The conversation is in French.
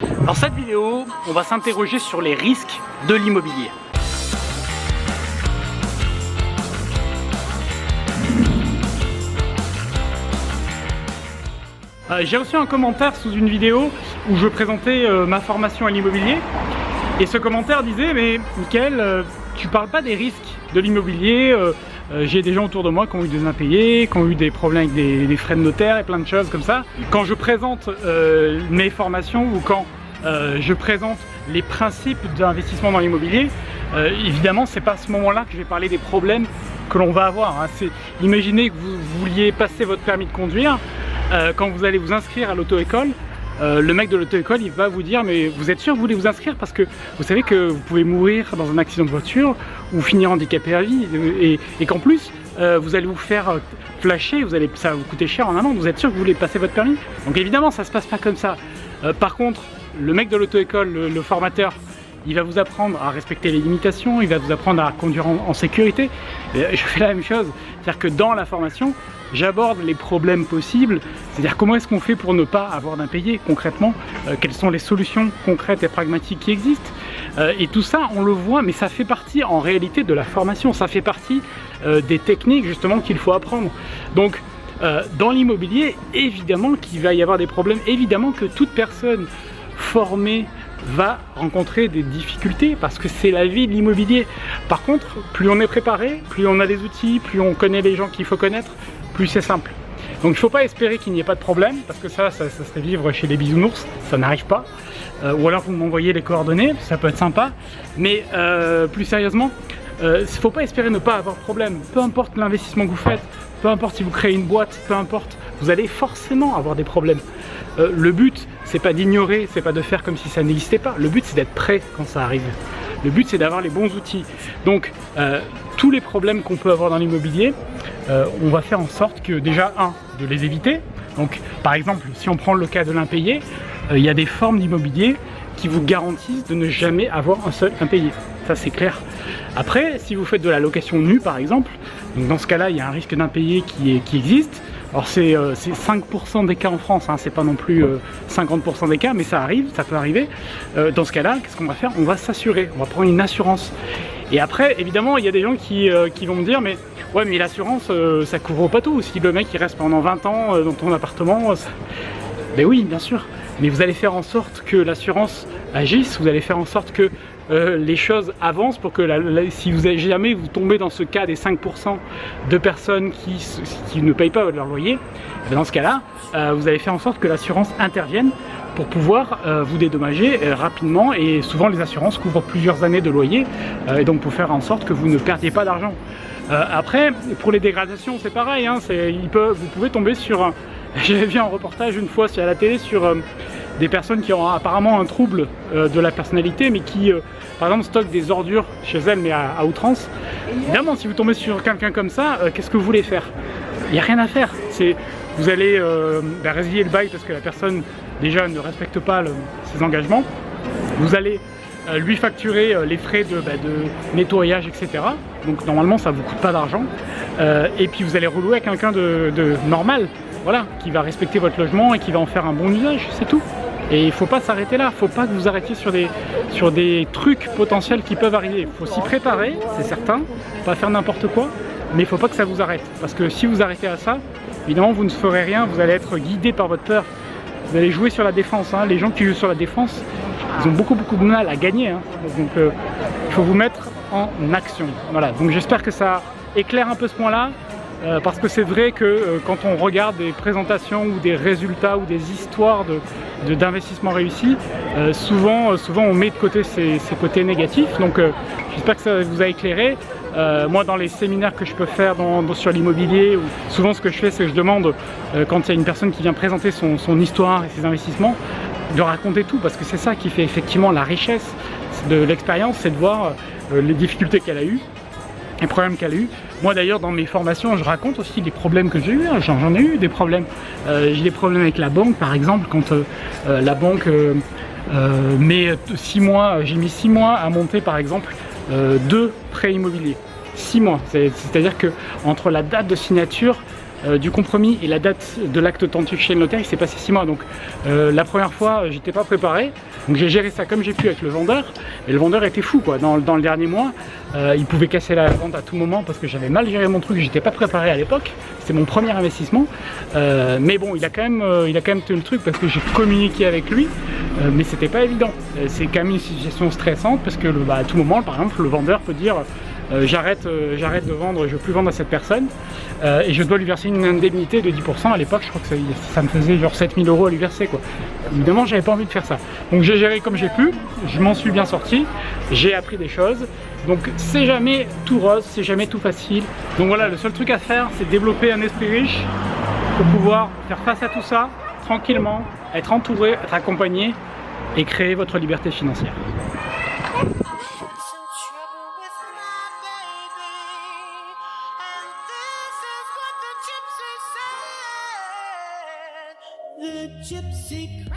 Dans cette vidéo, on va s'interroger sur les risques de l'immobilier. J'ai reçu un commentaire sous une vidéo où je présentais ma formation à l'immobilier. Et ce commentaire disait: mais Mickaël, tu parles pas des risques de l'immobilier. J'ai des gens autour de moi qui ont eu des impayés, qui ont eu des problèmes avec des frais de notaire et plein de choses comme ça. Quand je présente mes formations ou quand je présente les principes d'investissement dans l'immobilier, évidemment c'est pas à ce moment-là que je vais parler des problèmes que l'on va avoir. Imaginez que vous vouliez passer votre permis de conduire, quand vous allez vous inscrire à l'auto-école, le mec de l'auto-école il va vous dire: mais vous êtes sûr que vous voulez vous inscrire, parce que vous savez que vous pouvez mourir dans un accident de voiture ou finir handicapé à vie, et qu'en plus vous allez vous faire flasher, ça va vous coûter cher en amende. Vous êtes sûr que vous voulez passer votre permis? Donc évidemment ça se passe pas comme ça. Par contre, le mec de l'auto-école, le formateur, il va vous apprendre à respecter les limitations, il va vous apprendre à conduire en sécurité. Et je fais la même chose, c'est-à-dire que dans la formation, j'aborde les problèmes possibles, c'est-à-dire comment est-ce qu'on fait pour ne pas avoir d'impayés concrètement, quelles sont les solutions concrètes et pragmatiques qui existent. Et tout ça, on le voit, mais ça fait partie en réalité de la formation, ça fait partie des techniques justement qu'il faut apprendre. Donc, dans l'immobilier, évidemment qu'il va y avoir des problèmes, évidemment que toute personne formée va rencontrer des difficultés parce que c'est la vie de l'immobilier. Par contre, plus on est préparé, plus on a des outils, plus on connaît les gens qu'il faut connaître, plus c'est simple. Donc il ne faut pas espérer qu'il n'y ait pas de problème, parce que ça serait vivre chez les bisounours, ça n'arrive pas. Ou alors vous m'envoyez les coordonnées, ça peut être sympa. Mais plus sérieusement, il ne faut pas espérer ne pas avoir de problème. Peu importe l'investissement que vous faites, peu importe si vous créez une boîte, peu importe, vous allez forcément avoir des problèmes. Le but, c'est pas d'ignorer, c'est pas de faire comme si ça n'existait pas. Le but, c'est d'être prêt quand ça arrive. Le but, c'est d'avoir les bons outils. Donc, tous les problèmes qu'on peut avoir dans l'immobilier, on va faire en sorte que, déjà, de les éviter. Donc, par exemple, si on prend le cas de l'impayé, il y a des formes d'immobilier qui vous garantissent de ne jamais avoir un seul impayé. Ça, c'est clair. Après, si vous faites de la location nue, par exemple, donc dans ce cas-là, il y a un risque d'impayé qui existe. Alors c'est 5% des cas en France, hein, c'est pas non plus 50% des cas, mais ça arrive, ça peut arriver. Dans ce cas-là, qu'est-ce qu'on va faire? On va s'assurer, on va prendre une assurance. Et après, évidemment, il y a des gens qui vont me dire: mais ouais, mais l'assurance, ça couvre pas tout. Si le mec il reste pendant 20 ans dans ton appartement, ben oui, bien sûr. Mais vous allez faire en sorte que l'assurance agisse, vous allez faire en sorte que les choses avancent pour que si jamais vous tombez dans ce cas des 5% de personnes qui ne payent pas leur loyer, dans ce cas-là, vous allez faire en sorte que l'assurance intervienne pour pouvoir vous dédommager rapidement. Et souvent les assurances couvrent plusieurs années de loyer, et donc pour faire en sorte que vous ne perdiez pas d'argent. Après, pour les dégradations, c'est pareil, hein, vous pouvez tomber sur j'avais vu un reportage une fois à la télé sur des personnes qui ont apparemment un trouble de la personnalité, mais qui, par exemple, stockent des ordures chez elles, mais à outrance. Évidemment, si vous tombez sur quelqu'un comme ça, qu'est-ce que vous voulez faire? Il n'y a rien à faire. Vous allez résilier le bail parce que la personne, déjà, ne respecte pas ses engagements. Vous allez lui facturer les frais de nettoyage, etc. Donc, normalement, ça ne vous coûte pas d'argent. Et puis, vous allez relouer à quelqu'un de normal, voilà, qui va respecter votre logement et qui va en faire un bon usage, c'est tout. Et il ne faut pas s'arrêter là, il ne faut pas que vous arrêtiez sur des trucs potentiels qui peuvent arriver. Il faut s'y préparer, c'est certain, pas faire n'importe quoi, mais il ne faut pas que ça vous arrête. Parce que si vous arrêtez à ça, évidemment vous ne ferez rien, vous allez être guidé par votre peur. Vous allez jouer sur la défense, hein. Les gens qui jouent sur la défense, ils ont beaucoup de mal à gagner, hein. Donc il faut vous mettre en action. Voilà, donc j'espère que ça éclaire un peu ce point-là. Parce que c'est vrai que quand on regarde des présentations ou des résultats ou des histoires d'investissement réussi, souvent on met de côté ces côtés négatifs. Donc j'espère que ça vous a éclairé. Moi, dans les séminaires que je peux faire sur l'immobilier, souvent ce que je fais, c'est que je demande, quand il y a une personne qui vient présenter son histoire et ses investissements, de raconter tout, parce que c'est ça qui fait effectivement la richesse de l'expérience, c'est de voir les difficultés qu'elle a eues, les problèmes qu'elle a eu. Moi d'ailleurs, dans mes formations, je raconte aussi les problèmes que j'ai eu. J'en ai eu des problèmes. J'ai des problèmes avec la banque, par exemple, quand la banque met 6 mois, j'ai mis 6 mois à monter, par exemple, 2 prêts immobiliers. 6 mois, c'est-à-dire que entre la date de signature du compromis et la date de l'acte authentique chez le notaire, il s'est passé 6 mois. Donc la première fois, j'étais pas préparé. Donc j'ai géré ça comme j'ai pu avec le vendeur. Et le vendeur était fou quoi. Dans le dernier mois, il pouvait casser la vente à tout moment parce que j'avais mal géré mon truc, j'étais pas préparé à l'époque. C'était mon premier investissement. Mais bon, il a quand même tenu le truc parce que j'ai communiqué avec lui. Mais c'était pas évident. C'est quand même une situation stressante parce que à tout moment, par exemple, le vendeur peut dire j'arrête de vendre, je ne veux plus vendre à cette personne et je dois lui verser une indemnité de 10%. À l'époque, je crois que ça me faisait genre 7 000 € à lui verser quoi. Évidemment, j'avais pas envie de faire ça. Donc j'ai géré comme j'ai pu, je m'en suis bien sorti, j'ai appris des choses. Donc c'est jamais tout rose, c'est jamais tout facile. Donc voilà, le seul truc à faire, c'est développer un esprit riche pour pouvoir faire face à tout ça tranquillement, être entouré, être accompagné et créer votre liberté financière. The gypsy cry.